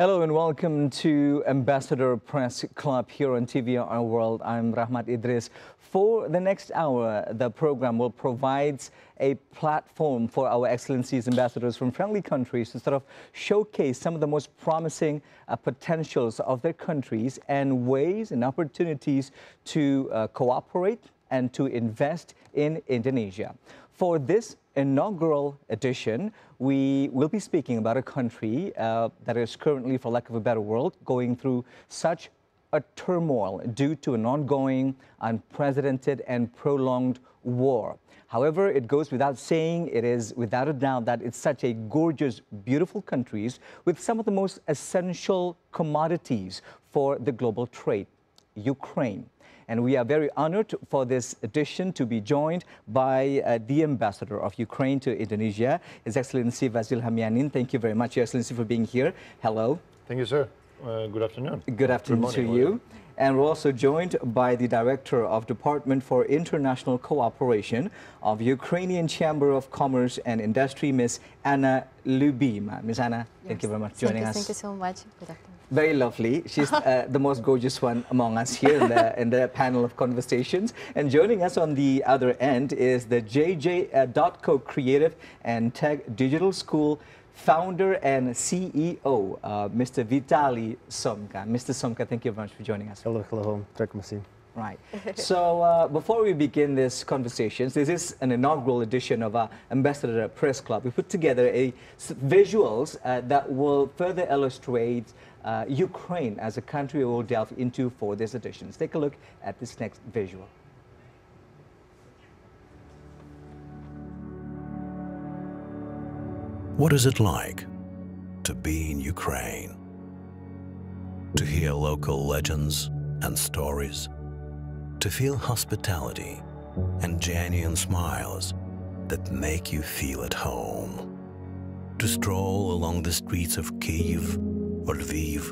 Hello and welcome to Ambassador Press Club here on TVRI World. I'm Rahmat Idris. For the next hour, the program will provide a platform for our Excellencies ambassadors from friendly countries to sort of showcase some of the most promising potentials of their countries and ways and opportunities to cooperate and to invest in Indonesia. For this inaugural edition, we will be speaking about a country that is currently, for lack of a better word, going through such a turmoil due to an ongoing, unprecedented and prolonged war. However, it goes without saying, it is without a doubt that it's such a gorgeous, beautiful country with some of the most essential commodities for the global trade, Ukraine. And we are very honored for this edition to be joined by the Ambassador of Ukraine to Indonesia, His Excellency Vasil Hamianin. Thank you very much, Your Excellency, for being here. Hello. Thank you, sir. Good afternoon. Good afternoon to you. And we're also joined by the Director of Department for International Cooperation of Ukrainian Chamber of Commerce and Industry, Ms. Anna Lubima. Ms. Anna, thank you very much for joining us. Thank you so much. Good afternoon. Very lovely. She's the most gorgeous one among us here in the panel of conversations. And joining us on the other end is the JJ.co Creative and Tech Digital School founder and CEO, Mr. Vitaly Somka. Mr. Somka, thank you very much for joining us. Hello, hello. Right. So before we begin this conversations, this is an inaugural edition of our Ambassador Press Club. We put together visuals that will further illustrate Ukraine as a country we will delve into for this edition. Let's take a look at this next visual. What is it like to be in Ukraine? To hear local legends and stories? To feel hospitality and genuine smiles that make you feel at home? To stroll along the streets of Kyiv or Lviv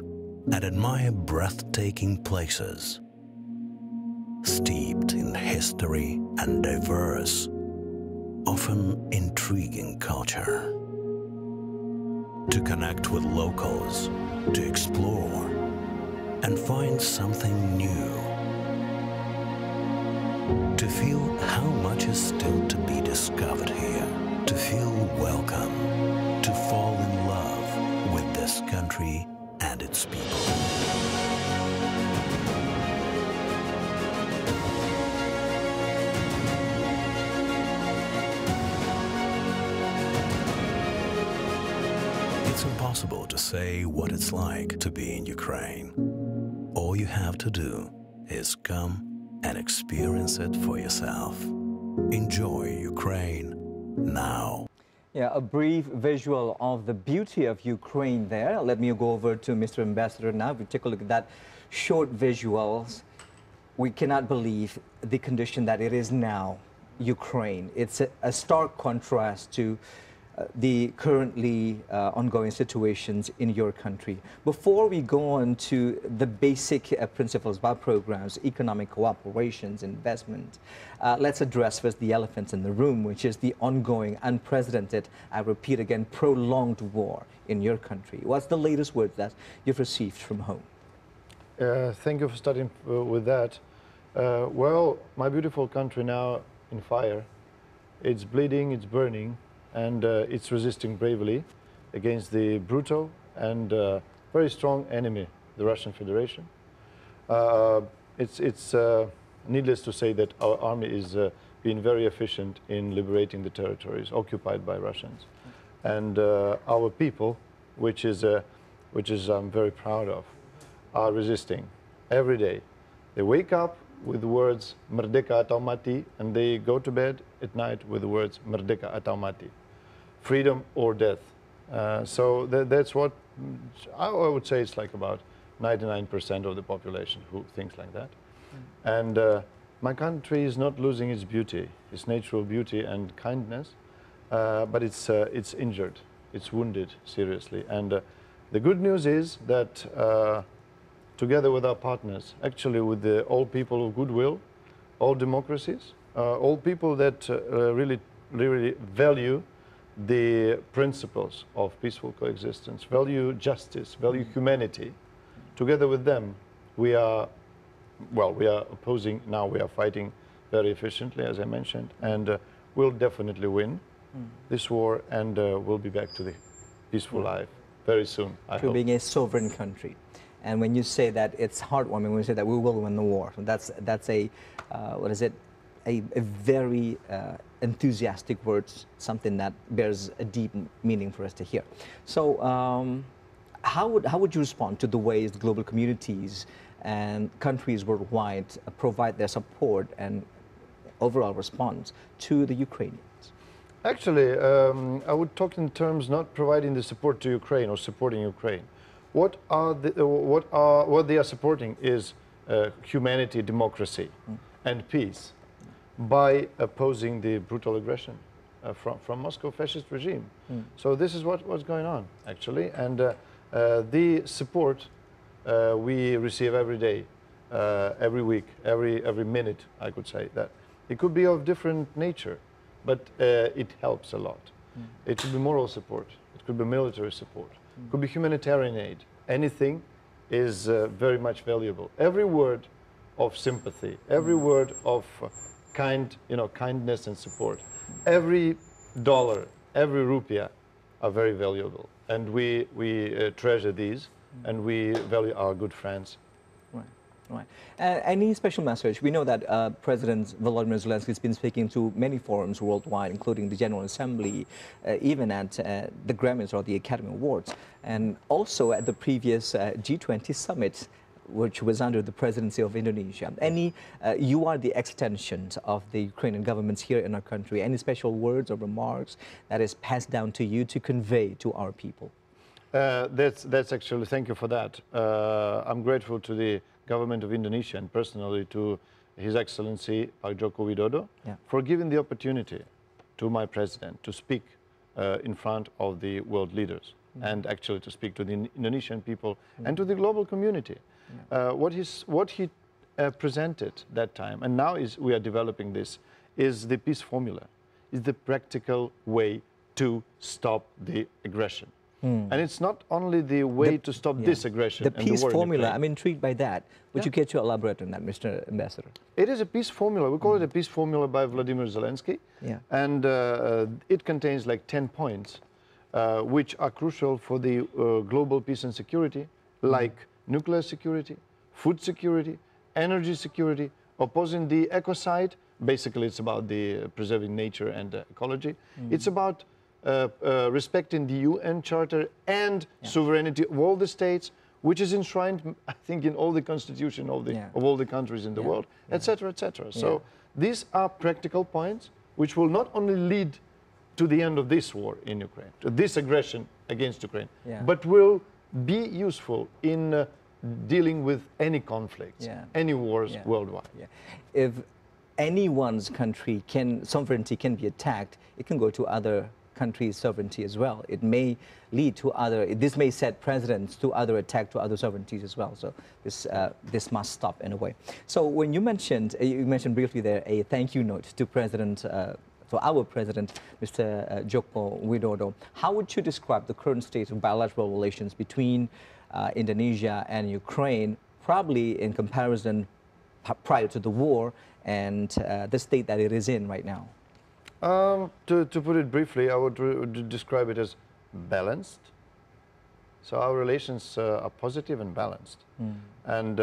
and admire breathtaking places, steeped in history and diverse, often intriguing culture? To connect with locals, to explore and find something new. To feel how much is still to be discovered here. To feel welcome. To fall in love with this country and its people. It's impossible to say what it's like to be in Ukraine. All you have to do is come and experience it for yourself. Enjoy Ukraine now. Yeah, a brief visual of the beauty of Ukraine there. Let me go over to Mr. Ambassador now. If we take a look at that short visuals, we cannot believe the condition that it is now, Ukraine. It's a stark contrast to the currently ongoing situations in your country. Before we go on to the basic principles about programs, economic cooperations, investment, let's address first the elephant in the room, which is the ongoing, unprecedented, I repeat again, prolonged war in your country. What's the latest word that you've received from home? Thank you for starting with that. Well, my beautiful country now in fire. It's bleeding, it's burning, and it's resisting bravely against the brutal and very strong enemy, the Russian Federation. It's needless to say that our army is being very efficient in liberating the territories occupied by Russians. And our people, which I'm very proud of, are resisting every day. They wake up with the words Merdeka atau mati, and they go to bed at night with the words Merdeka atau mati, freedom or death. So that's what I would say. It's like about 99% of the population who thinks like that. And my country is not losing its beauty, its natural beauty and kindness, but it's injured, it's wounded seriously. And the good news is that together with our partners, actually with all people of goodwill, all democracies, all people that really value the principles of peaceful coexistence, value justice, value humanity. Together with them, we are opposing, now we are fighting very efficiently, as I mentioned, and we'll definitely win this war, and we'll be back to the peaceful life very soon, I hope. Being a sovereign country. And when you say that, it's heartwarming when you say that we will win the war. That's a, what is it, a very enthusiastic words, something that bears a deep meaning for us to hear. So how would you respond to the ways the global communities and countries worldwide provide their support and overall response to the Ukrainians? Actually, I would talk in terms not providing the support to Ukraine or supporting Ukraine. What they are supporting is humanity, democracy, and peace by opposing the brutal aggression from Moscow fascist regime. So this is what's going on, actually, and the support we receive every day, every week, every minute, I could say that. It could be of different nature, but it helps a lot. It could be moral support, it could be military support, it could be humanitarian aid. Anything is very much valuable. Every word of sympathy, every word of kindness and support, every dollar, every rupiah are very valuable. And we treasure these, and we value our good friends. Right. Any special message? We know that President Volodymyr Zelensky has been speaking to many forums worldwide, including the General Assembly, even at the Grammys or the Academy Awards, and also at the previous G20 summit, which was under the presidency of Indonesia. You are the extension of the Ukrainian governments here in our country. Any special words or remarks that is passed down to you to convey to our people? That's actually, thank you for that. I'm grateful to the government of Indonesia and personally to His Excellency Pak Joko Widodo for giving the opportunity to my president to speak in front of the world leaders and actually to speak to the Indonesian people and to the global community. What he presented that time, and now we are developing this, is the peace formula, is the practical way to stop the aggression. And it's not only the way to stop this aggression. The peace formula, I'm intrigued by that. Would you care to elaborate on that, Mr. Ambassador? It is a peace formula. We call it a peace formula by Vladimir Zelensky. And it contains like 10 points, which are crucial for the global peace and security, like nuclear security, food security, energy security, opposing the ecocide. Basically, it's about the preserving nature and ecology. It's about respecting the UN Charter and sovereignty of all the states, which is enshrined, I think, in all the constitution of all the countries in the world, etc., etc. So these are practical points which will not only lead to the end of this war in Ukraine, to this aggression against Ukraine, but will be useful in dealing with any conflicts, any wars worldwide. If anyone's country sovereignty can be attacked, it can go to other countries' sovereignty as well. It may lead to this may set precedents to other attack to other sovereignties as well. So this must stop in a way. So when you mentioned briefly there a thank you note to our president, Mr. Joko Widodo, how would you describe the current state of bilateral relations between Indonesia and Ukraine, probably in comparison prior to the war and the state that it is in right now? To put it briefly, I would describe it as balanced. So our relations are positive and balanced. And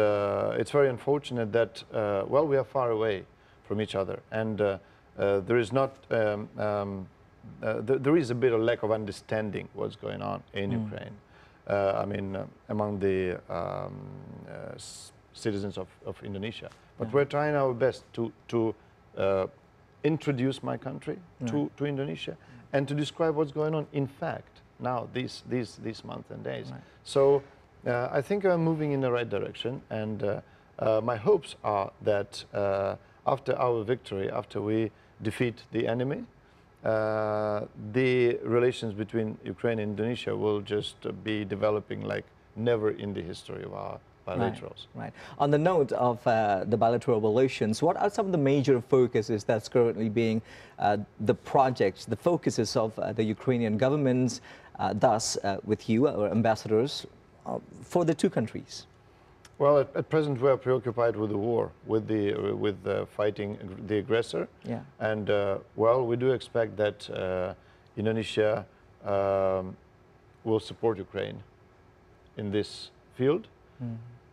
it's very unfortunate that, well, we are far away from each other. And there is not, there is a bit of lack of understanding what's going on in Ukraine. I mean, among the citizens of Indonesia. But we're trying our best to introduce my country to Indonesia and to describe what's going on in fact now these months and days. So I think I'm moving in the right direction, and my hopes are that after our victory, after we defeat the enemy, the relations between Ukraine and Indonesia will just be developing like never in the history of our bilaterals. Right. On the note of the bilateral relations, what are some of the major focuses that's currently being the projects, the focuses of the Ukrainian governments, thus with you, our ambassadors, for the two countries? Well, at present we are preoccupied with the war, with fighting the aggressor. Yeah. And well, we do expect that Indonesia will support Ukraine in this field.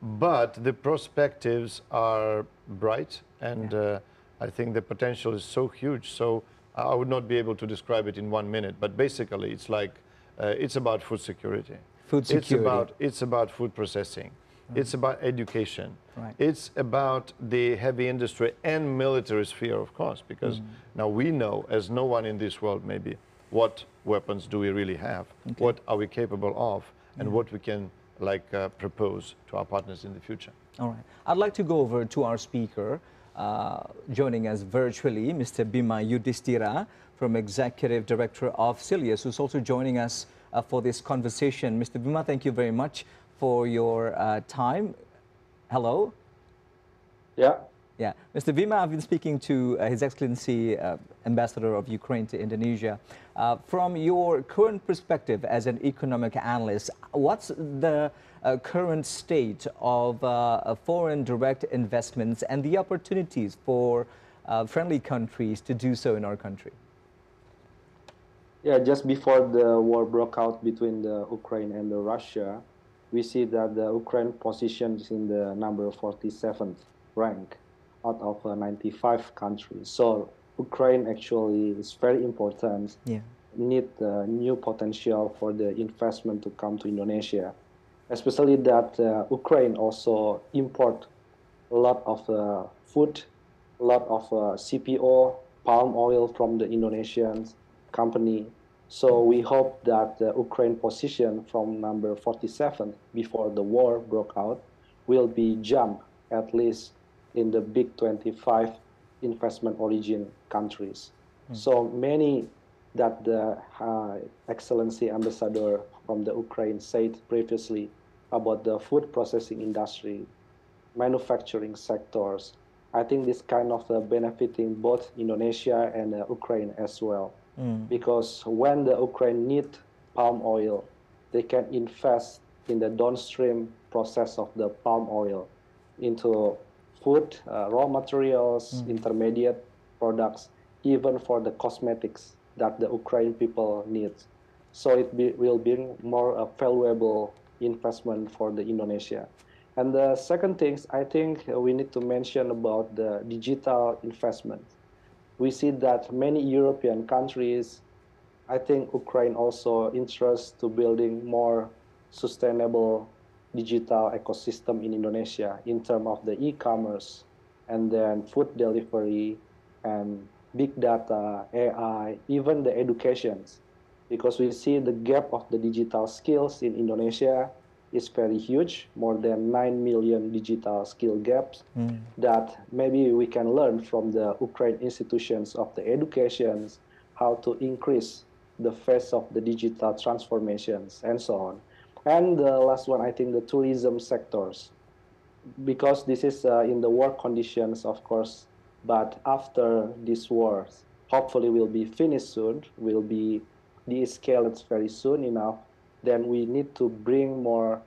But the perspectives are bright, and I think the potential is so huge. So I would not be able to describe it in 1 minute. But basically, it's like it's about food security. Food security. It's about food processing. It's about education. Right. It's about the heavy industry and military sphere, of course, because now we know, as no one in this world maybe, what weapons do we really have, what are we capable of, and what we can propose to our partners in the future. All right. I'd like to go over to our speaker, joining us virtually, Mr. Bima Yudhistira, from Executive Director of Silius, who's also joining us for this conversation. Mr. Bima, thank you very much for your time. Hello? Yeah. Yeah. Mr. Bima, I've been speaking to His Excellency Ambassador of Ukraine to Indonesia. From your current perspective as an economic analyst, what's the current state of foreign direct investments and the opportunities for friendly countries to do so in our country? Yeah, just before the war broke out between the Ukraine and the Russia, we see that the Ukraine positions in the number 47th rank out of 95 countries. So Ukraine actually is very important. Yeah. Need new potential for the investment to come to Indonesia, especially that Ukraine also import a lot of food, a lot of CPO, palm oil from the Indonesian company. So we hope that the Ukraine position from number 47 before the war broke out will be jumped at least in the big 25 investment origin countries. So many that the Excellency Ambassador from the Ukraine said previously about the food processing industry, manufacturing sectors. I think this kind of benefiting both Indonesia and Ukraine as well. Because when the Ukraine need palm oil, they can invest in the downstream process of the palm oil into food, raw materials, intermediate products, even for the cosmetics that the Ukraine people need. So it will bring more valuable investment for the Indonesia. And the second thing, I think we need to mention about the digital investment. We see that many European countries, I think Ukraine also interested to building more sustainable digital ecosystem in Indonesia in terms of the e-commerce and then food delivery and big data, AI, even the educations. Because we see the gap of the digital skills in Indonesia is very huge, more than 9 million digital skill gaps that maybe we can learn from the Ukraine institutions of the educations, how to increase the phase of the digital transformations and so on. And the last one, I think the tourism sectors, because this is in the war conditions, of course, but after this war, hopefully will be finished soon, will be de-escalated very soon enough, then we need to bring more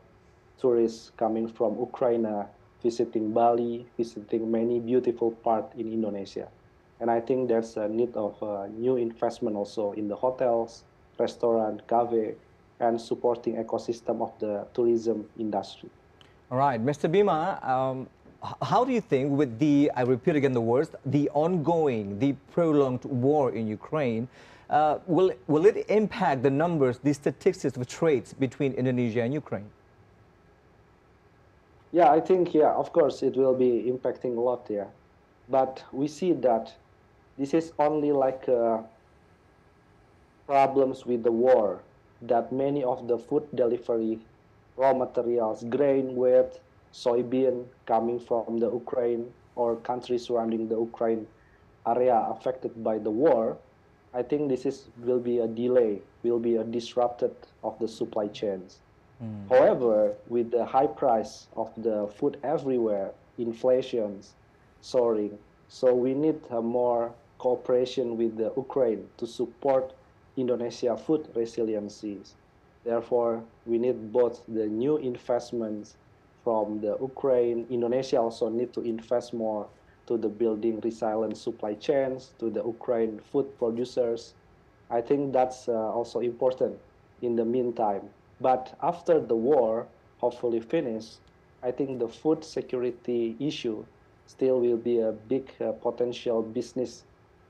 tourists coming from Ukraine, visiting Bali, visiting many beautiful parts in Indonesia. And I think there's a need of new investment also in the hotels, restaurant, cafe, and supporting ecosystem of the tourism industry. All right, Mr. Bima, how do you think with the, I repeat again the words, the ongoing, the prolonged war in Ukraine, will it impact the numbers, the statistics of trades between Indonesia and Ukraine? Yeah, I think, yeah, of course, it will be impacting a lot, yeah. But we see that this is only like problems with the war, that many of the food delivery, raw materials, grain, wheat, soybean coming from the Ukraine or countries surrounding the Ukraine area affected by the war, I think this will be a delay, will be a disrupted of the supply chains. However, with the high price of the food everywhere, inflation soaring, so we need more cooperation with the Ukraine to support Indonesia food resiliencies. Therefore, we need both the new investments from the Ukraine. Indonesia also need to invest more to the building resilient supply chains, to the Ukraine food producers. I think that's also important in the meantime. But after the war hopefully finished, I think the food security issue still will be a big potential business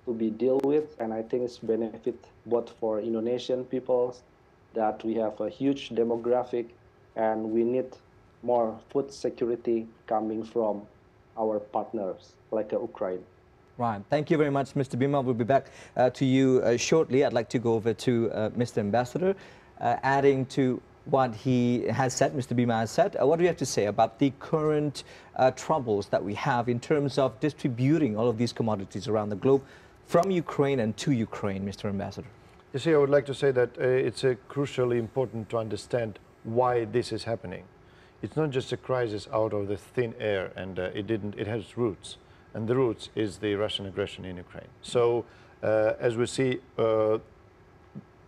to be dealt with, and I think it's benefit both for Indonesian peoples that we have a huge demographic and we need more food security coming from our partners like Ukraine. Right. Thank you very much, Mr. Bima. We'll be back to you shortly. I'd like to go over to Mr. Ambassador, adding to what he has said, Mr. Bima has said. What do you have to say about the current troubles that we have in terms of distributing all of these commodities around the globe from Ukraine and to Ukraine, Mr. Ambassador? You see, I would like to say that it's crucially important to understand why this is happening. It's not just a crisis out of the thin air, and it has roots. And the roots is the Russian aggression in Ukraine. So, as we see,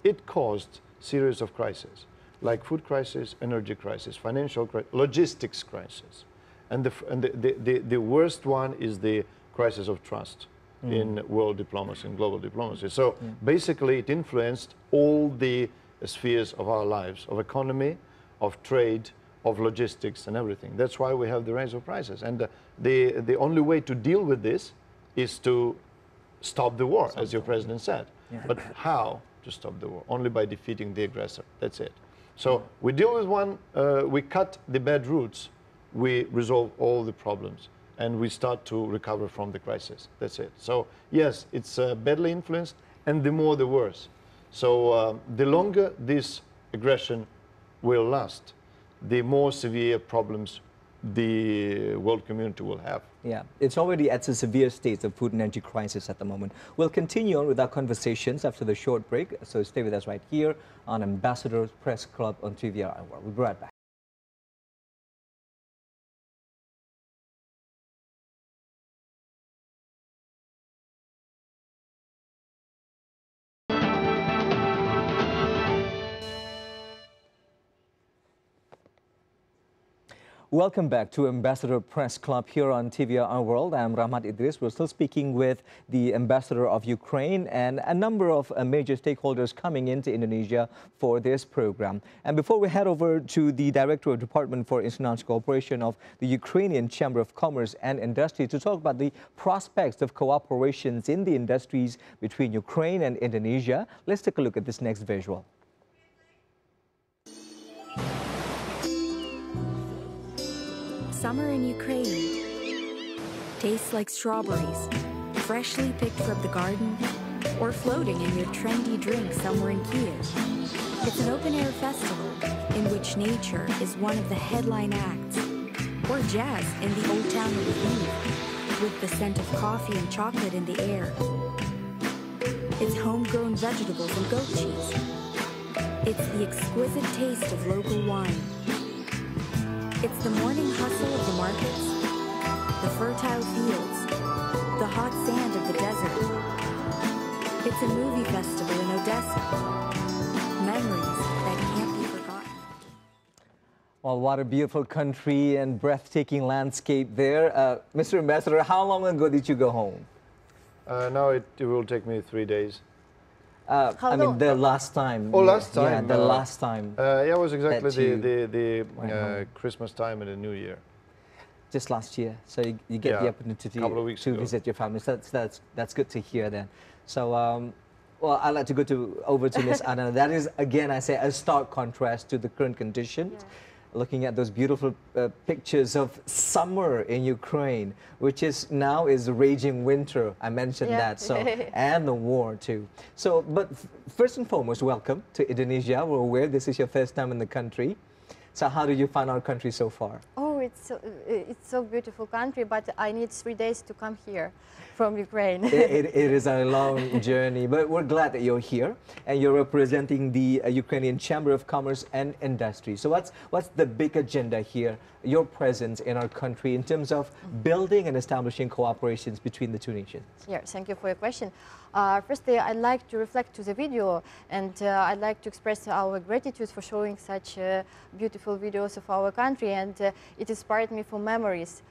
it caused series of crises, like food crisis, energy crisis, financial crisis, logistics crisis. And the worst one is the crisis of trust in world diplomacy and global diplomacy. So basically it influenced all the spheres of our lives, of economy, of trade, of logistics and everything. That's why we have the rise of prices. And the only way to deal with this is to stop the war, as your president said. Yeah. But how to stop the war? Only by defeating the aggressor. That's it. So we deal with one, we cut the bad roots, we resolve all the problems, and we start to recover from the crisis. That's it. So yes, it's badly influenced, and the more the worse. So the longer this aggression will last, the more severe problems the world community will have. Yeah, it's already at a severe state of food and energy crisis at the moment. We'll continue on with our conversations after the short break, so stay with us right here on Ambassador's Press Club on TVRI World. We'll be right back. Welcome back to Ambassador Press Club here on TVRI World. I'm Rahmat Idris. We're still speaking with the Ambassador of Ukraine and a number of major stakeholders coming into Indonesia for this program. And before we head over to the Director of Department for International Cooperation of the Ukrainian Chamber of Commerce and Industry to talk about the prospects of cooperations in the industries between Ukraine and Indonesia, let's take a look at this next visual. Summer in Ukraine tastes like strawberries, freshly picked from the garden, or floating in your trendy drink somewhere in Kyiv. It's an open-air festival in which nature is one of the headline acts, or jazz in the old town of Lviv, with the scent of coffee and chocolate in the air. It's homegrown vegetables and goat cheese. It's the exquisite taste of local wine. It's the morning hustle of the markets, the fertile fields, the hot sand of the desert. It's a movie festival in Odessa. Memories that can't be forgotten. Well, what a beautiful country and breathtaking landscape there. Mr. Ambassador, how long ago did you go home? Now it will take me 3 days. I mean, the last time. Oh, last time? Yeah, the last time. Yeah, it was exactly the Christmas time and the New Year. Just last year. So you get the opportunity to visit your family. So that's good to hear then. So, well, I'd like to go over to Ms. Anna. That is, again, I say, a stark contrast to the current conditions. Yeah. Looking at those beautiful pictures of summer in Ukraine, which is now raging winter. I mentioned that, so and the war too. So, but first and foremost, welcome to Indonesia. We're aware this is your first time in the country. So, how do you find our country so far? Oh, it's so beautiful country, but I need 3 days to come here from Ukraine. It is a long journey, but we're glad that you're here and you're representing the Ukrainian Chamber of Commerce and Industry. So what's the big agenda here, your presence in our country in terms of building and establishing cooperations between the two nations? Yeah, thank you for your question. Firstly, I'd like to reflect to the video, and I'd like to express our gratitude for showing such beautiful videos of our country, and it inspired me for memories.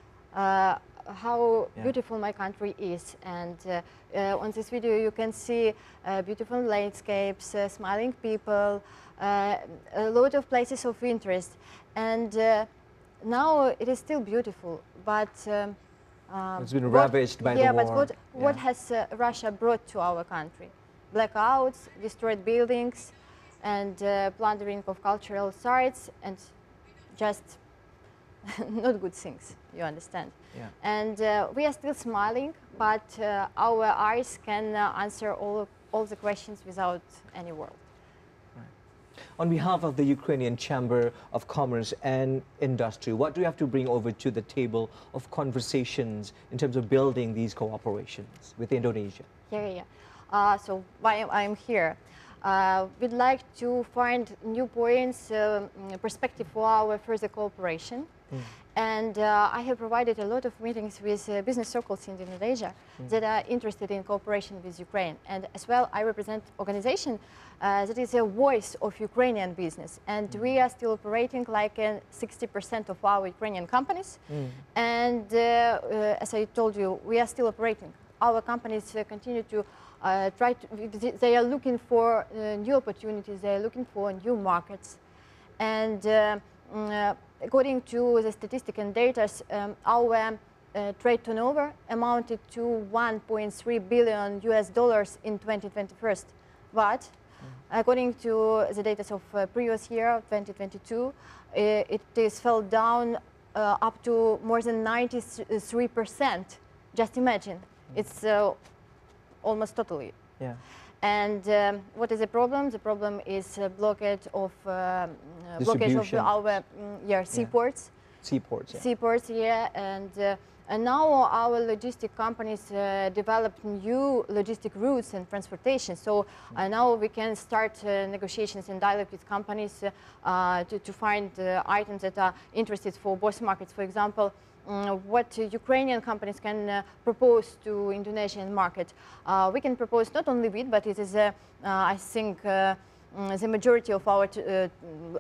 How beautiful my country is, and on this video you can see beautiful landscapes, smiling people, a lot of places of interest, and now it is still beautiful, but it's been ravaged by the war. But what has Russia brought to our country? Blackouts, destroyed buildings, and plundering of cultural sites, and just not good things, you understand. Yeah. And we are still smiling, but our eyes can answer all the questions without any word. On behalf of the Ukrainian Chamber of Commerce and Industry, what do you have to bring over to the table of conversations in terms of building these cooperations with Indonesia? So why I'm here? We'd like to find new points, perspective for our further cooperation. And I have provided a lot of meetings with business circles in Indonesia that are interested in cooperation with Ukraine. And as well, I represent organization that is a voice of Ukrainian business. And we are still operating like 60% of our Ukrainian companies. And as I told you, we are still operating. Our companies continue to they are looking for new opportunities, they are looking for new markets. And according to the statistics and data, our trade turnover amounted to $1.3 billion in 2021. But according to the data of previous year, 2022, it is fell down up to more than 93%. Just imagine, it's almost totally. Yeah. And what is the problem? The problem is blockage of our seaports. Seaports, yeah. Seaports, yeah. And now our logistic companies develop new logistic routes and transportation. So now we can start negotiations and dialogue with companies to find items that are interested for both markets. For example, what Ukrainian companies can propose to Indonesian market. We can propose not only wheat, but it is, I think, the majority of our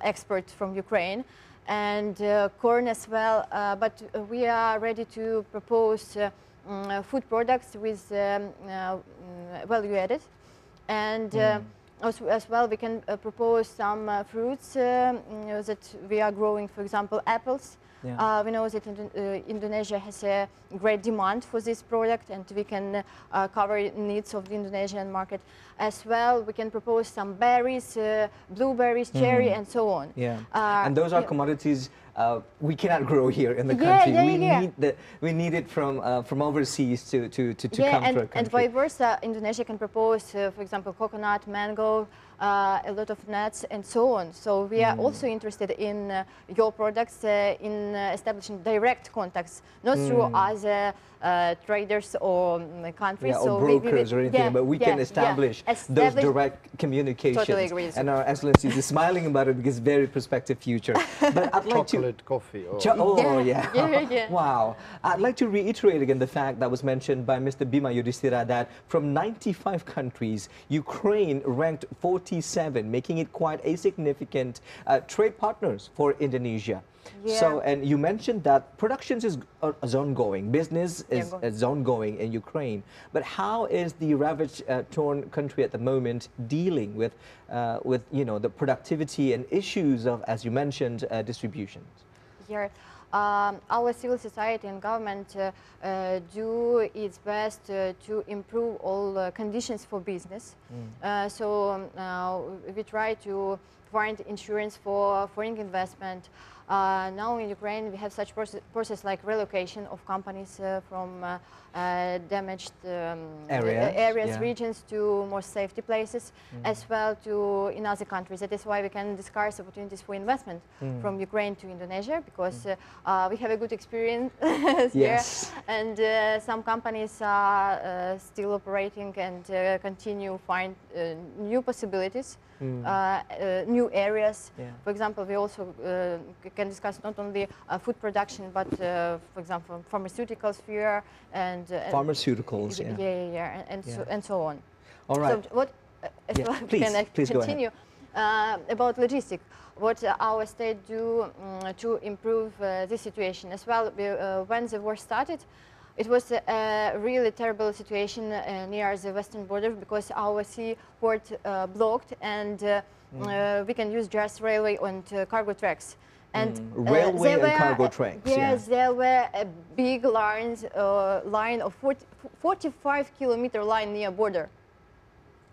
exports from Ukraine, and corn as well. But we are ready to propose food products with value added, and as well we can propose some fruits that we are growing, for example, apples. Yeah. We know that Indonesia has a great demand for this product, and we can cover needs of the Indonesian market. As well, we can propose some berries, blueberries, cherry, and so on. Yeah. And those are commodities we cannot grow here in the country. We need it from overseas to come to our country. And vice versa, Indonesia can propose, for example, coconut, mango, a lot of nuts, and so on. So we are also interested in your products, in establishing direct contacts, not through other traders or countries. Yeah, or brokers or anything, but we can establish those direct communications. Totally agree. And our Excellency is smiling about it because very prospective future. But I'd like chocolate, coffee. Wow. I'd like to reiterate again the fact that was mentioned by Mr. Bima Yudhistira that from 95 countries, Ukraine ranked 47, making it quite a significant trade partners for Indonesia. Yeah. So, and you mentioned that production is ongoing, business is ongoing in Ukraine. But how is the ravaged, torn country at the moment dealing with the productivity and issues of, as you mentioned, distributions? Here, our civil society and government do its best to improve all conditions for business. So we try to find insurance for foreign investment. Now in Ukraine we have such process like relocation of companies from damaged areas, regions to more safety places, as well to in other countries. That is why we can discuss opportunities for investment from Ukraine to Indonesia, because we have a good experience Yes. here, and some companies are still operating and continue find new possibilities, new areas. Yeah. For example, we also can discuss not only food production, but for example, pharmaceutical sphere and pharmaceuticals. and so on. All right. So what? If Yeah, I please go ahead. continue about logistics, what our state do to improve this situation as well. When the war started, it was a really terrible situation near the western border because our seaport blocked, and we can use just railway and cargo tracks. And railway and cargo tracks. Yes, there were a big line of 45-kilometer line near border.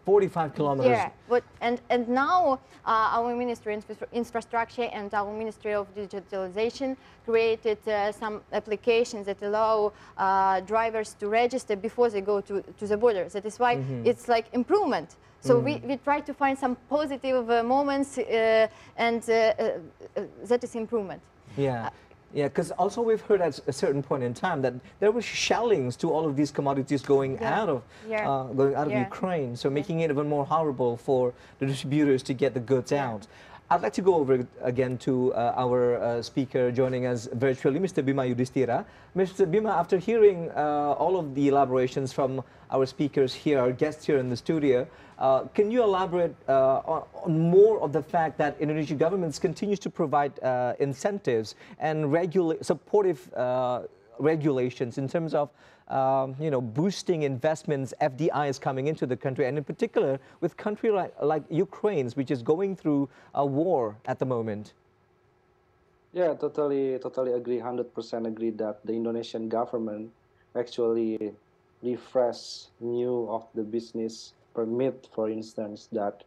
45 kilometers. Yeah, but and now our Ministry of Infrastructure and our Ministry of Digitalization created some applications that allow drivers to register before they go to the border. That is why it's like improvement. So we try to find some positive moments, and that is improvement. Yeah. Yeah, because also we've heard at a certain point in time that there were shellings to all of these commodities going out of Ukraine, so making it even more horrible for the distributors to get the goods out. I'd like to go over again to our speaker joining us virtually, Mr. Bima Yudhistira. Mr. Bima, after hearing all of the elaborations from our speakers here, our guests here in the studio, can you elaborate on more of the fact that Indonesian governments continues to provide incentives and supportive regulations in terms of boosting investments, FDIs coming into the country, and in particular with country like Ukraine, which is going through a war at the moment? Yeah, totally agree, 100% agree that the Indonesian government actually refresh new of the business permit, for instance, that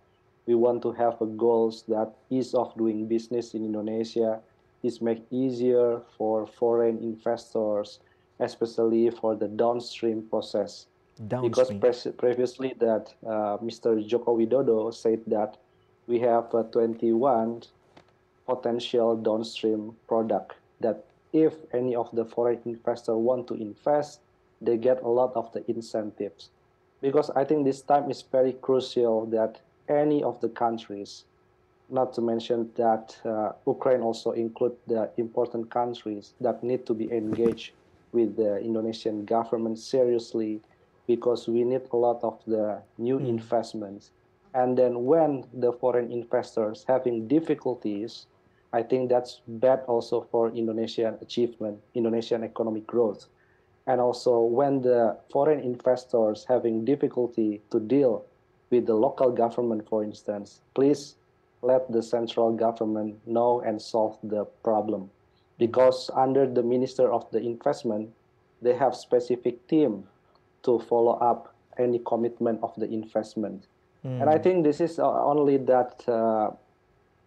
we want to have a goals that ease of doing business in Indonesia is make easier for foreign investors, especially for the downstream process. Because previously that Mr. Joko Widodo said that we have 21 potential downstream product that if any of the foreign investor want to invest, they get a lot of the incentives. Because I think this time is very crucial that any of the countries, not to mention that Ukraine also include the important countries that need to be engaged with the Indonesian government seriously, because we need a lot of the new investments. And then when the foreign investors having difficulties, I think that's bad also for Indonesian achievement, Indonesian economic growth. And also when the foreign investors having difficulty to deal with the local government, for instance, please let the central government know and solve the problem. Because under the Minister of the Investment, they have specific team to follow up any commitment of the investment. And I think this is only that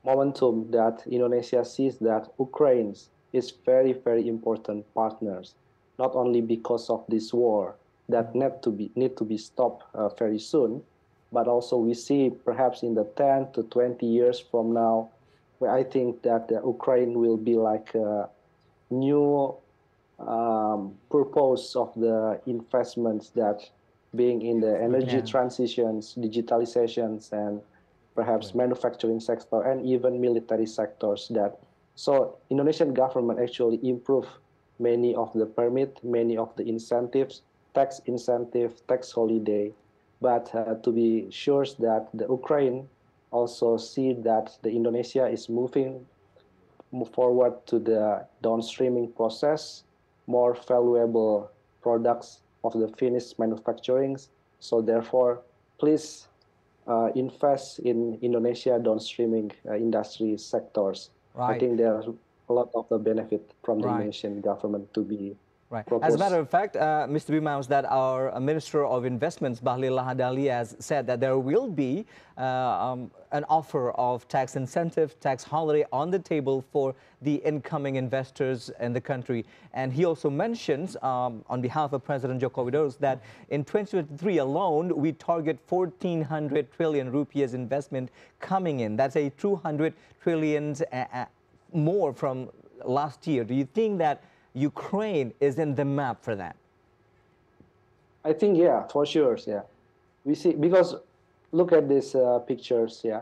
momentum that Indonesia sees that Ukraine is very, very important partners, not only because of this war that need to be stopped very soon, but also we see perhaps in the 10 to 20 years from now, where I think that Ukraine will be like a new purpose of the investments that being in the energy transitions, digitalizations, and perhaps manufacturing sector and even military sectors. That so Indonesian government actually improve many of the permit, many of the incentives, tax incentive, tax holiday, but to be sure that the Ukraine also see that the Indonesia is moving forward to the downstreaming process, more valuable products of the finished manufacturing. So therefore, please invest in Indonesia downstreaming industry sectors. Right. I think there's a lot of the benefit from the Indonesian government to be proposed. As a matter of fact, Mr. Bima, that our Minister of Investments, Bahlil Lahadalia, has said that there will be an offer of tax incentive, tax holiday on the table for the incoming investors in the country. And he also mentions, on behalf of President Joko Widodo, that in 2023 alone, we target 1,400 trillion rupees investment coming in. That's a 200 trillion more from last year. Do you think that Ukraine is in the map for that? I think, yeah, for sure, yeah. We see, because look at these pictures, yeah.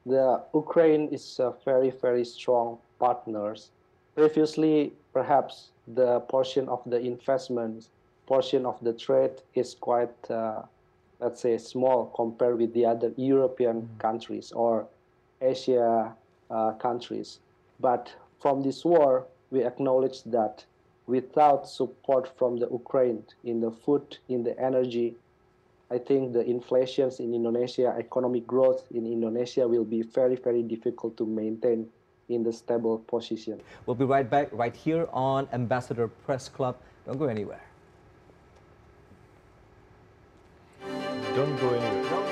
The Ukraine is a very, very strong partners. Previously, perhaps the portion of the investments, portion of the trade is quite, let's say, small compared with the other European countries or Asia countries. But from this war, we acknowledge that without support from the Ukraine in the food, in the energy, I think the inflations in Indonesia, economic growth in Indonesia will be very, very difficult to maintain in the stable position. We'll be right back right here on Ambassador Press Club. Don't go anywhere. Don't go anywhere.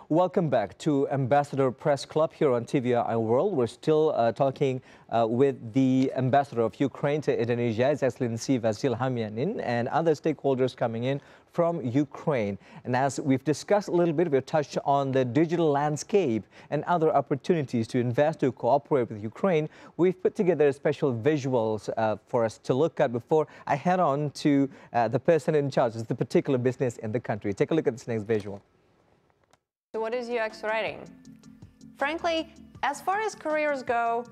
Welcome back to Ambassador Press Club here on TVRI World. We're still talking with the Ambassador of Ukraine to Indonesia, His Excellency Vasil Hamyanin, and other stakeholders coming in from Ukraine. And as we've discussed a little bit, we've touched on the digital landscape and other opportunities to invest, to cooperate with Ukraine. We've put together special visuals for us to look at before I head on to the person in charge of the particular business in the country. Take a look at this next visual. So what is UX writing? Frankly, as far as careers go,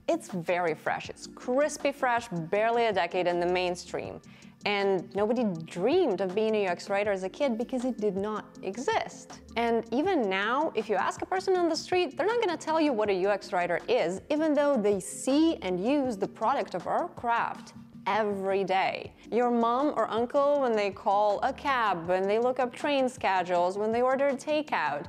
it's very fresh. It's crispy fresh, barely a decade in the mainstream. And nobody dreamed of being a UX writer as a kid because it did not exist. And even now, if you ask a person on the street, they're not going to tell you what a UX writer is, even though they see and use the product of our craft every day. Your mom or uncle, when they call a cab, when they look up train schedules, when they order takeout,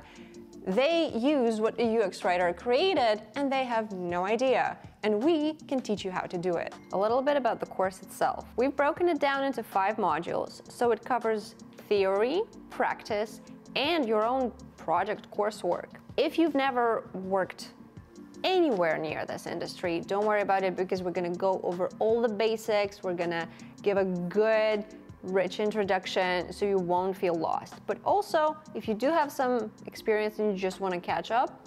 they use what a UX writer created and they have no idea. And we can teach you how to do it. A little bit about the course itself. We've broken it down into 5 modules, so it covers theory, practice, and your own project coursework. If you've never worked anywhere near this industry, don't worry about it, because we're going to go over all the basics. We're going to give a good, rich introduction so you won't feel lost. But also, if you do have some experience and you just want to catch up,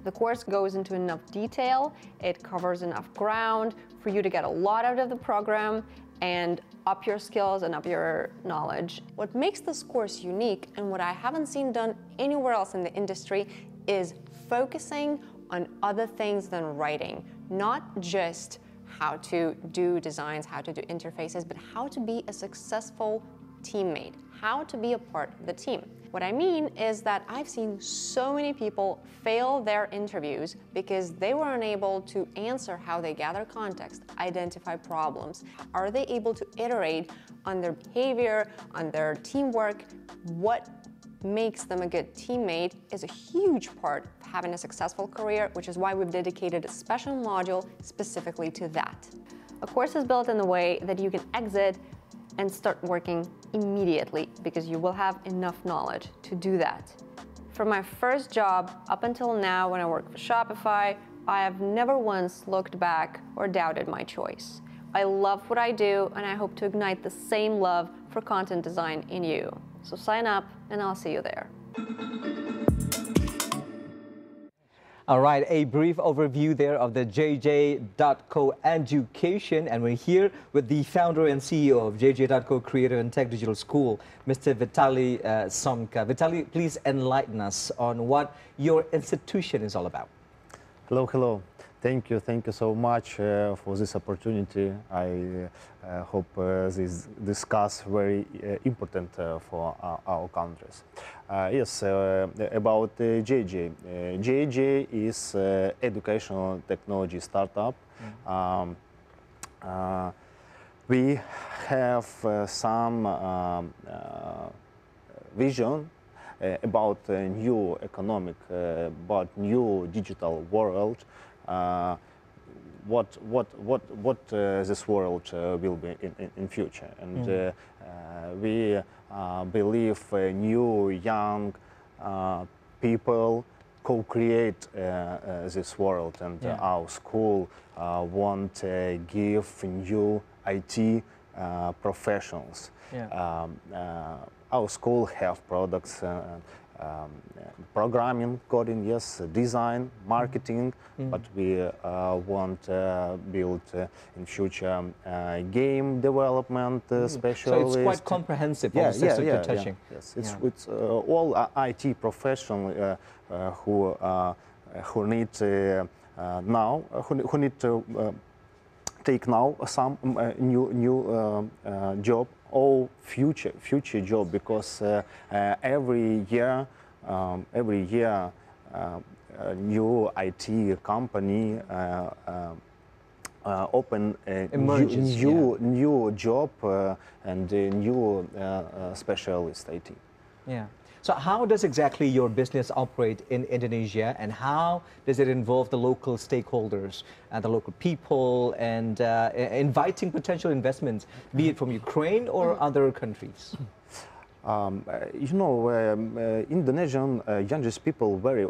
the course goes into enough detail, it covers enough ground for you to get a lot out of the program and up your skills and up your knowledge. What makes this course unique, and what I haven't seen done anywhere else in the industry, is focusing on other things than writing. Not just how to do designs, how to do interfaces, but how to be a successful teammate, how to be a part of the team. What I mean is that I've seen so many people fail their interviews because they were unable to answer how they gather context, identify problems. Are they able to iterate on their behavior, on their teamwork? What makes them a good teammate is a huge part of having a successful career, which is why we've dedicated a special module specifically to that. A course is built in a way that you can exit and start working immediately, because you will have enough knowledge to do that. From my first job up until now, when I work for Shopify, I have never once looked back or doubted my choice. I love what I do, and I hope to ignite the same love for content design in you. So sign up, and I'll see you there. All right, a brief overview there of the JJ.co education, and we're here with the founder and CEO of JJ.co Creative and Tech Digital School, Mr. Vitaly Somka. Vitaly, please enlighten us on what your institution is all about. Hello, hello. Thank you so much for this opportunity. I hope this discuss very important for our countries. Yes, about JJ. JJ is educational technology startup. We have some vision about a new economic, about new digital world. What this world will be in future, and we believe new young people co-create this world, and our school want to give new IT professionals. Our school have products, programming, coding, yes, design, marketing, but we want to build in future game development specialists. So it's quite comprehensive, all the sectors you're touching. Yes, it's all IT professionals who need now, who need to take now some new job or future job, because every year new IT company open a new job and a new specialist IT. Yeah. So how does exactly your business operate in Indonesia, and how does it involve the local stakeholders and the local people, and inviting potential investments, be it from Ukraine or other countries? You know, Indonesian youngest people very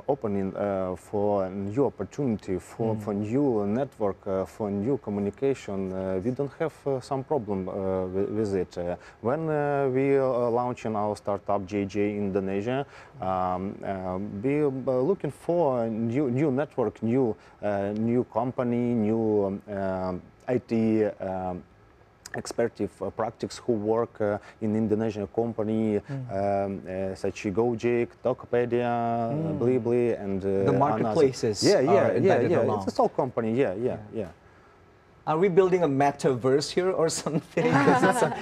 open for new opportunity, for new network, for new communication. We don't have some problem with it. When we launching our startup JJ Indonesia, we looking for new network, new company, new IT expertive practice who work in Indonesian company such as Gojek, Tokopedia, Blibli, and the marketplaces. It's all company. Are we building a metaverse here or something?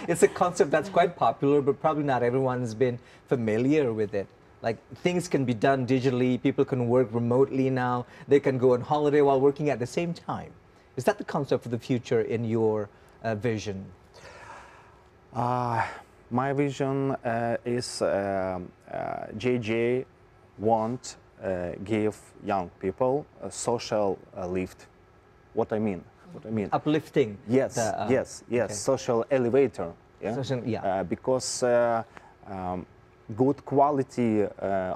It's a concept that's quite popular, but probably not everyone's been familiar with it. Like, things can be done digitally, people can work remotely now, they can go on holiday while working at the same time. Is that the concept for the future in your vision? My vision is JJ want give young people a social lift. What I mean? Uplifting. Yes, Okay. Social elevator. Yeah. Because good quality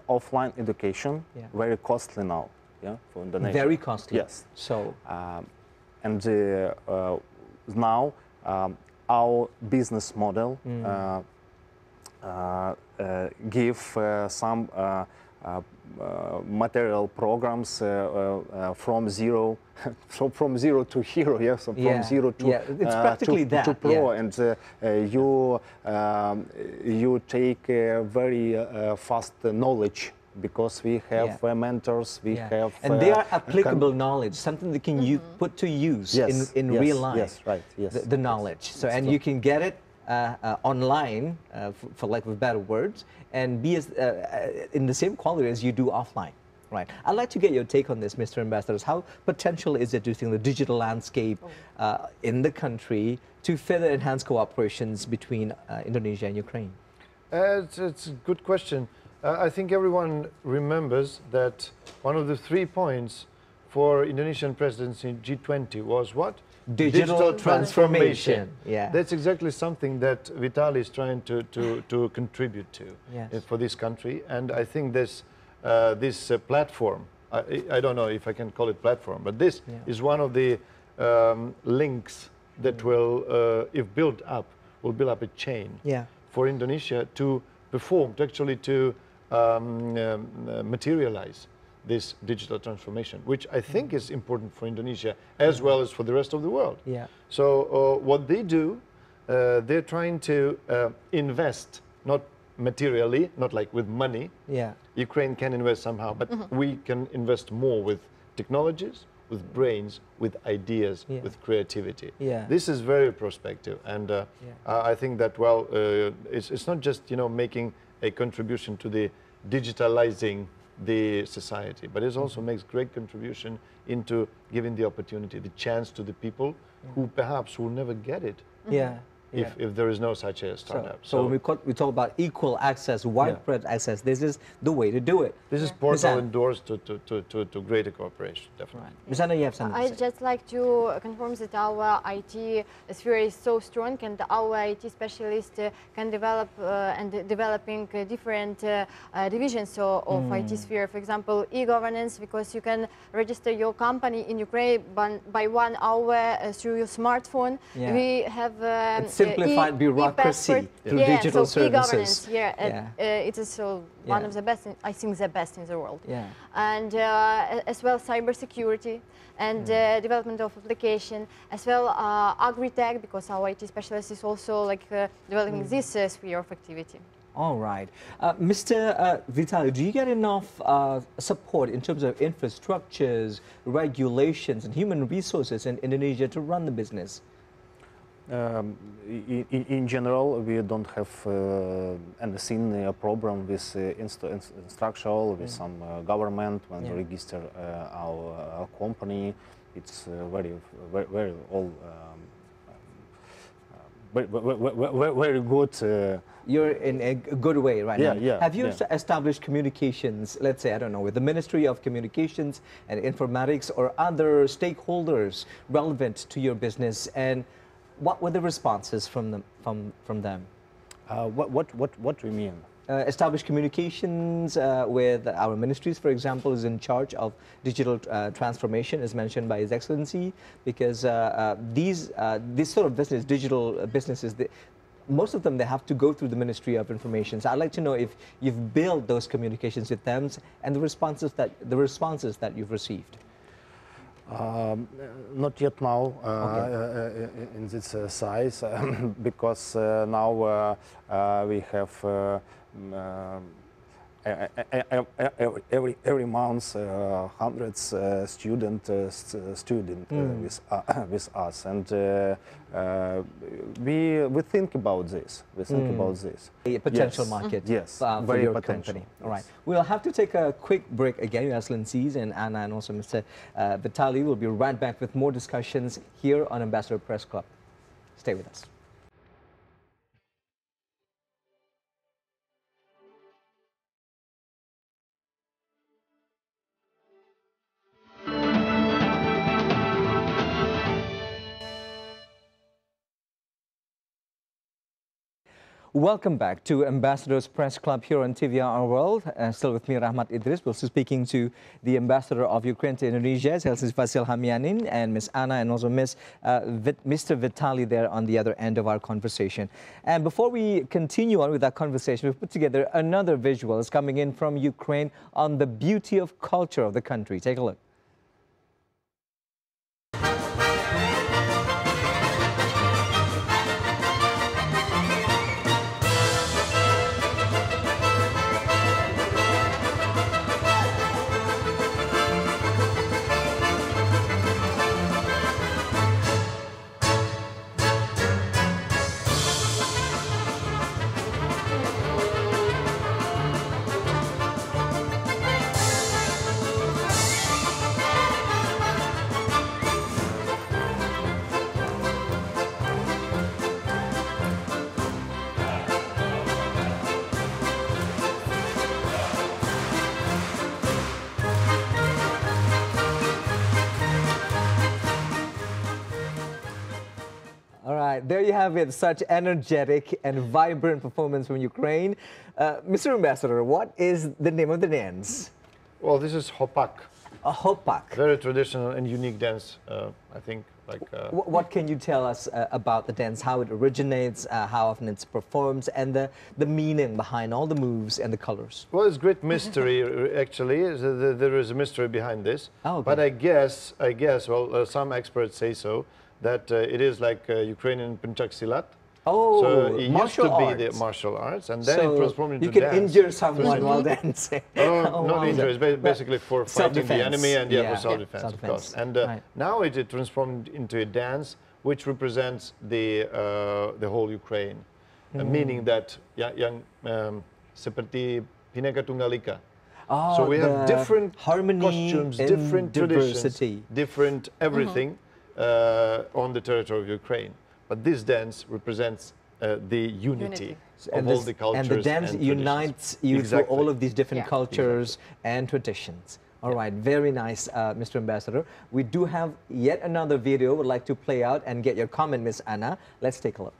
offline education very costly now. Yeah, for Indonesia. Very costly. Yes. So. And now our business model give some material programs from zero from zero to hero, from zero to it's practically to pro, and you take very fast knowledge, because we have mentors, we have... And they are applicable knowledge, something that can you put to use in real life. Yes, right, yes. The knowledge. So, and you can get it online, for lack of better words, and be as, in the same quality as you do offline. Right. I'd like to get your take on this, Mr. Ambassador. How potential is it, do you think, the digital landscape in the country to further enhance cooperations between Indonesia and Ukraine? It's a good question. I think everyone remembers that one of the 3 points for Indonesian presidency in G20 was what? Digital transformation. Yeah. That's exactly something that Vitaly is trying to contribute to for this country. And I think this platform, I don't know if I can call it platform, but this is one of the links that will, if built up, will build up a chain for Indonesia to perform, to materialize this digital transformation, which I think is important for Indonesia as well as for the rest of the world. So what they do, they're trying to invest, not materially, not like with money. Ukraine can invest somehow, but we can invest more with technologies, with brains, with ideas, with creativity. This is very prospective, and I think that, well, it's not just, making a contribution to the digitalizing the society, but it also makes great contribution into giving the opportunity, the chance to the people who perhaps will never get it if there is no such a startup. So when we talk about equal access, widespread access, this is the way to do it. This is portal indoors to greater cooperation, definitely. Right. Ms. Anna, you have something to say. I'd just like to confirm that our IT sphere is so strong, and our IT specialists can develop and developing different divisions of IT sphere. For example, e-governance, because you can register your company in Ukraine by 1 hour through your smartphone. Yeah. We have simplified bureaucracy through digital services. It is one of the best, I think the best in the world. Yeah. And as well cybersecurity and development of application, as well agri-tech, because our IT specialist is also like developing this sphere of activity. All right. Mr. Vitaly, do you get enough support in terms of infrastructures, regulations, and human resources in Indonesia to run the business? In general, we don't have anything problem with instructional, with some government when we register our company. It's very all very good. You're in a good way right now. Have you established communications, let's say, I don't know, with the Ministry of Communications and Informatics or other stakeholders relevant to your business, and what were the responses from them? What do you mean? Established communications with our ministries, for example, is in charge of digital transformation, as mentioned by His Excellency, because these sort of business, digital businesses, most of them, they have to go through the Ministry of Information. So I'd like to know if you've built those communications with them and the responses that you've received. Not yet now in this size, because now we have every month hundreds student with us, and we think about this. A potential market, for your company. All right, we'll have to take a quick break again, Your Excellencies, and Anna and also Mr. Vitaly will be right back with more discussions here on Ambassador Press Club. Stay with us. Welcome back to Ambassador's Press Club here on TVRI World. Still with me, Rahmat Idris. We're still speaking to the Ambassador of Ukraine to Indonesia, Excellency Vasil Hamianin, and Miss Anna, and also Mr. Vitaly there on the other end of our conversation. And before we continue on with that conversation, we've put together another visual. It's coming in from Ukraine on the beauty of culture of the country. Take a look. There you have it, such energetic and vibrant performance from Ukraine. Mr. Ambassador, what is the name of the dance? Well, this is hopak. A hopak. Very traditional and unique dance, I think. What can you tell us about the dance, how it originates, how often it's performed, and the meaning behind all the moves and the colors? Well, it's great mystery, actually. There is a mystery behind this. Oh, okay. But I guess, well, some experts say so, that it is like Ukrainian Penchak Silat. Oh, so it used to be arts. the martial arts, and then it transformed into dance. You can dance. injure someone while dancing. Not injury, it's basically for fighting the enemy and for self-defense, of course. And now it transformed into a dance which represents the whole Ukraine, meaning that young seperti Bhinneka Tunggal Ika. So we have different costumes, different traditions, different everything on the territory of Ukraine. But this dance represents the unity of And, all the cultures. and the dance unites you exactly. through all of these different Yeah. cultures and traditions. All right, very nice, Mr. Ambassador. We do have yet another video we'd like to play out and get your comment, Miss Anna. Let's take a look.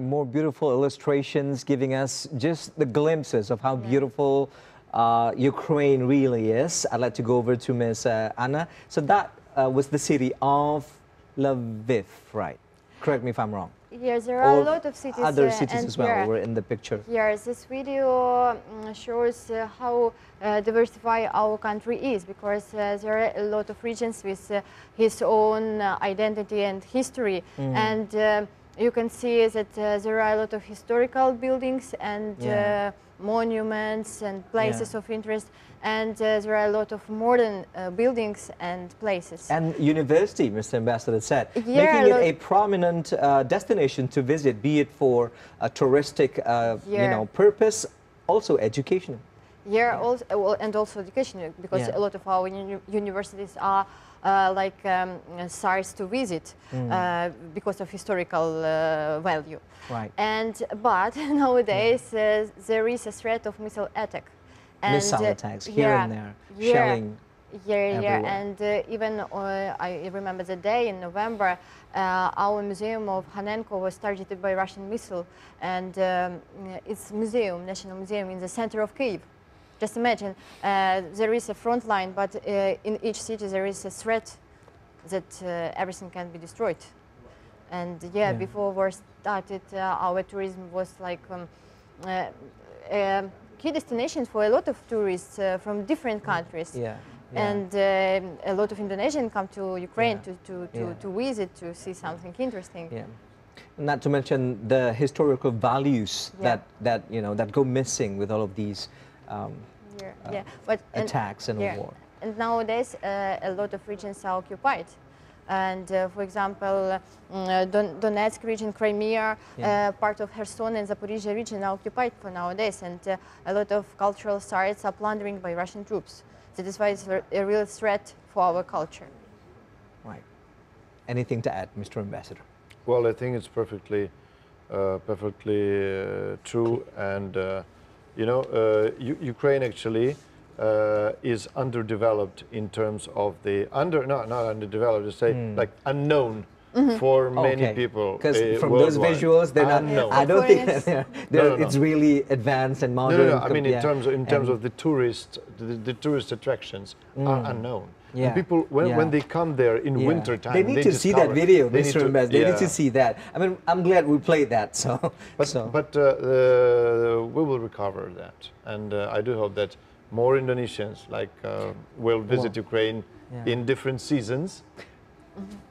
More beautiful illustrations giving us just the glimpses of how beautiful Ukraine really is. I'd like to go over to Ms. Anna. So that was the city of Lviv, right? Correct me if I'm wrong. Yes, there are Or a lot of cities. other cities as well were in the picture. Yes, this video shows how diversified our country is, because there are a lot of regions with his own identity and history. And you can see that there are a lot of historical buildings and monuments and places of interest, and there are a lot of modern buildings and places. And university, Mr. Ambassador said, making it a prominent destination to visit, be it for a touristic purpose, also educational. Yeah, also, well, and also education, because a lot of our universities are sites to visit because of historical value. Right. But nowadays there is a threat of missile attack, missile attacks here and there, shelling. And even I remember the day in November, our museum of Hanenko was targeted by Russian missile, and it's museum, national museum in the center of Kyiv. Just imagine, there is a front line, but in each city there is a threat that everything can be destroyed. And before war started, our tourism was like key destination for a lot of tourists from different countries. And a lot of Indonesians come to Ukraine to visit, to see something interesting. Not to mention the historical values that go missing with all of these attacks and war. And nowadays, a lot of regions are occupied. And for example, Donetsk region, Crimea, part of Kherson and Zaporizhia region are occupied for nowadays, and a lot of cultural sites are plundered by Russian troops. That is why it's a real threat for our culture. Right. Anything to add, Mr. Ambassador? Well, I think it's perfectly true, and you know, Ukraine actually is underdeveloped in terms of the not underdeveloped, to say like unknown for many people. Because from those visuals, they're not. Unknown. I don't think that it's really advanced and modern. No. I mean, in terms of the tourist attractions are unknown. And people, when they come there in winter time, they need to see that video, Mr. Ambassador. They need to see that. I mean, I'm glad we played that. But we will recover that, and I do hope that more Indonesians will visit Ukraine in different seasons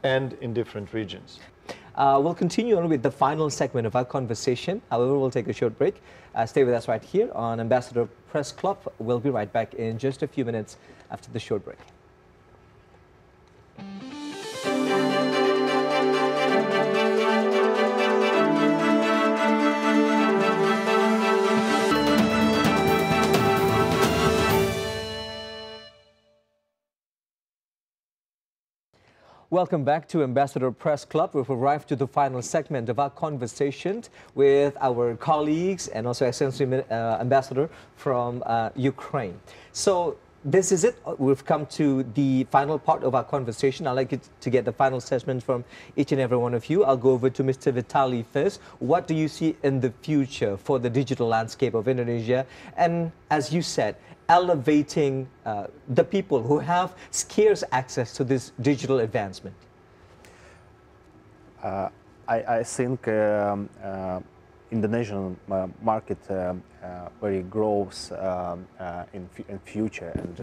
and in different regions. We'll continue on with the final segment of our conversation. However, we'll take a short break. Stay with us right here on Ambassador Press Club. We'll be right back in just a few minutes after the short break. Welcome back to Ambassador Press Club. We've arrived to the final segment of our conversation with our colleagues and also Excellency Ambassador from Ukraine. So this is it. We've come to the final part of our conversation. I'd like to get the final assessment from each and every one of you. I'll go over to Mr. Vitaly first. What do you see in the future for the digital landscape of Indonesia? And as you said, elevating the people who have scarce access to this digital advancement? I think Indonesian market very grows in future, and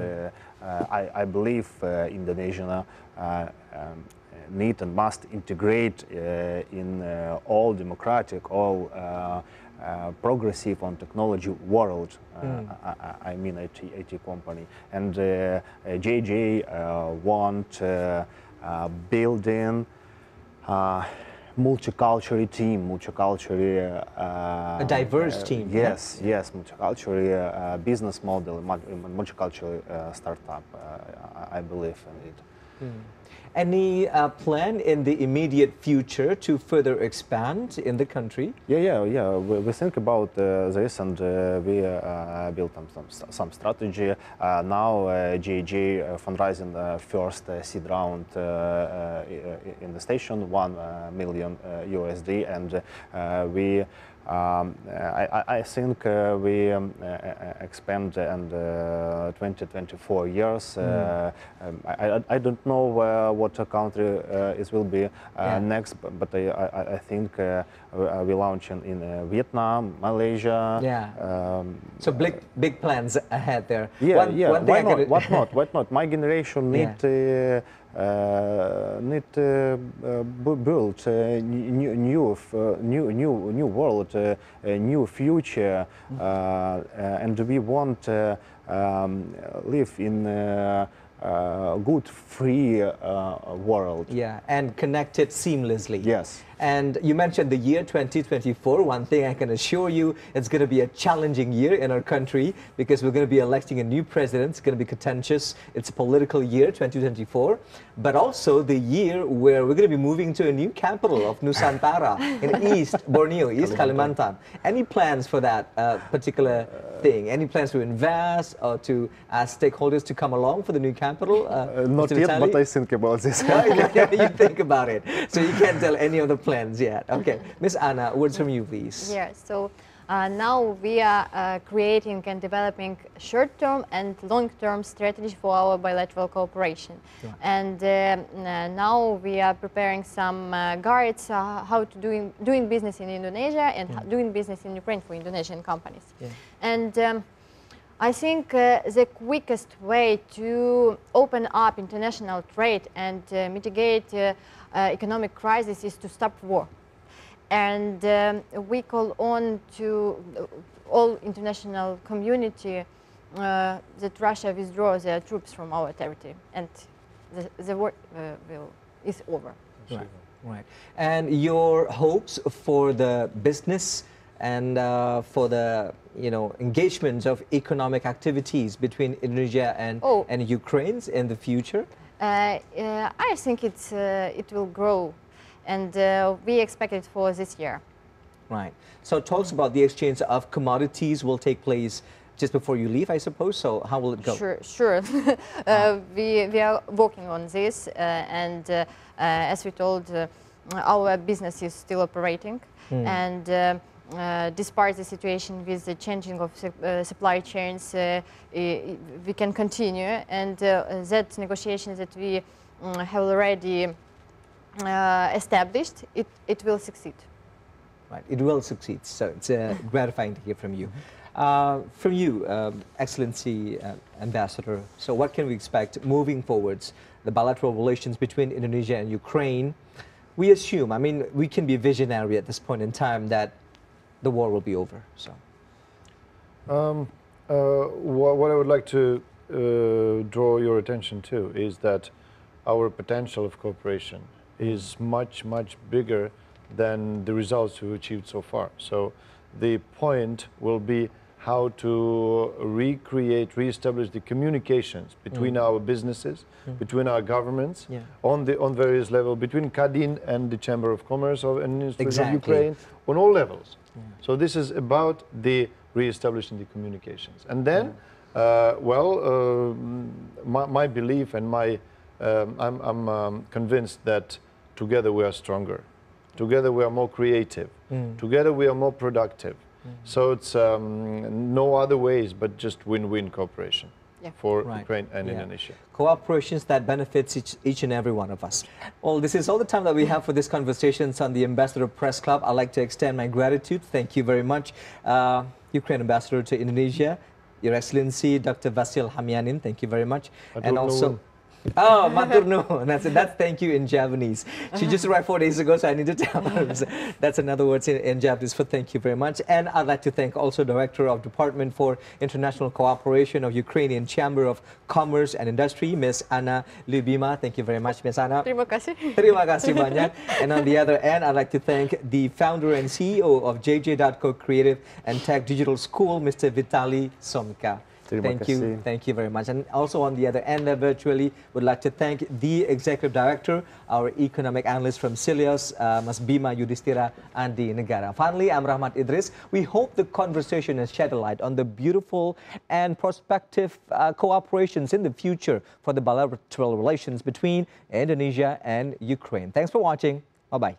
I believe Indonesia need and must integrate in all democratic, all progressive on technology world. I mean IT company, and JJ want building multicultural team, a diverse team. Yes, multicultural business model, multicultural startup. I believe in it. Any plan in the immediate future to further expand in the country? Yeah. We think about this, and we built some strategy. Now JJ fundraising the first seed round in the station, $1 million USD, and we. I think we expand in 20-24 years. I don't know what country it will be next, but I think we launch in Vietnam, Malaysia. So big plans ahead there. Why not? My generation need build a new world, a new future, and we want live in a good, free world. And connected seamlessly. Yes. And you mentioned the year 2024. One thing I can assure you, it's going to be a challenging year in our country because we're going to be electing a new president. It's going to be contentious. It's a political year, 2024, but also the year where we're going to be moving to a new capital of Nusantara in East Borneo, East Kalimantan. Any plans for that particular thing? Any plans to invest or to ask stakeholders to come along for the new capital? Not yet, but I think about this. You think about it. So you can't tell any of the plans yet. Okay. Miss Anna, words from you, please. Yeah, so now we are creating and developing short-term and long-term strategy for our bilateral cooperation. Yeah. And now we are preparing some guides how to doing business in Indonesia and doing business in Ukraine for Indonesian companies. Yeah. And I think the quickest way to open up international trade and mitigate economic crisis is to stop war. And we call on to all international community that Russia withdraws their troops from our territory, and the war is over. Right, right. And your hopes for the business and for the engagements of economic activities between Indonesia and Ukraine in the future? I think it will grow, and we expect it for this year. Right. So talks about the exchange of commodities will take place just before you leave, I suppose. So how will it go? Sure. We are working on this, and as we told, our business is still operating, and despite the situation with the changing of supply chains, we can continue, and that negotiations that we have already established, it will succeed. Right, it will succeed. So it's gratifying to hear from you. From you, Excellency Ambassador, so what can we expect moving forwards, the bilateral relations between Indonesia and Ukraine? We assume, I mean, we can be visionary at this point in time that the war will be over. So, what I would like to draw your attention to is that our potential of cooperation is much bigger than the results we've achieved so far. So, the point will be how to re-establish the communications between our businesses, between our governments, on various levels, between Kadin and the Chamber of Commerce of Ukraine, on all levels. So this is about the re-establishing the communications. And then, my belief and I'm convinced that together we are stronger. Together we are more creative. Together we are more productive. So it's no other ways but just win-win cooperation for Ukraine and Indonesia. Cooperations that benefits each and every one of us. Well, this is all the time that we have for this conversations on the Ambassador Press Club. I'd like to extend my gratitude. Thank you very much. Ukraine Ambassador to Indonesia, Your Excellency Dr. Vasil Hamianin, thank you very much. And also, oh, Maturnu. That's thank you in Japanese. She just arrived 4 days ago, so I need to tell her. So that's another word in Japanese for thank you very much. And I'd like to thank also Director of Department for International Cooperation of Ukrainian Chamber of Commerce and Industry, Ms. Anna Lyubima. Thank you very much, Ms. Anna. Terima kasih. Terima kasih banyak. And on the other end, I'd like to thank the founder and CEO of JJ.co Creative and Tech Digital School, Mr. Vitaly Somka. Thank you very much. And also on the other end, virtually, would like to thank the Executive Director, our Economic Analyst from Silios, Mas Bima Yudhistira Andi Negara. Finally, I'm Rahmat Idris. We hope the conversation has shed a light on the beautiful and prospective cooperations in the future for the bilateral relations between Indonesia and Ukraine. Thanks for watching. Bye-bye.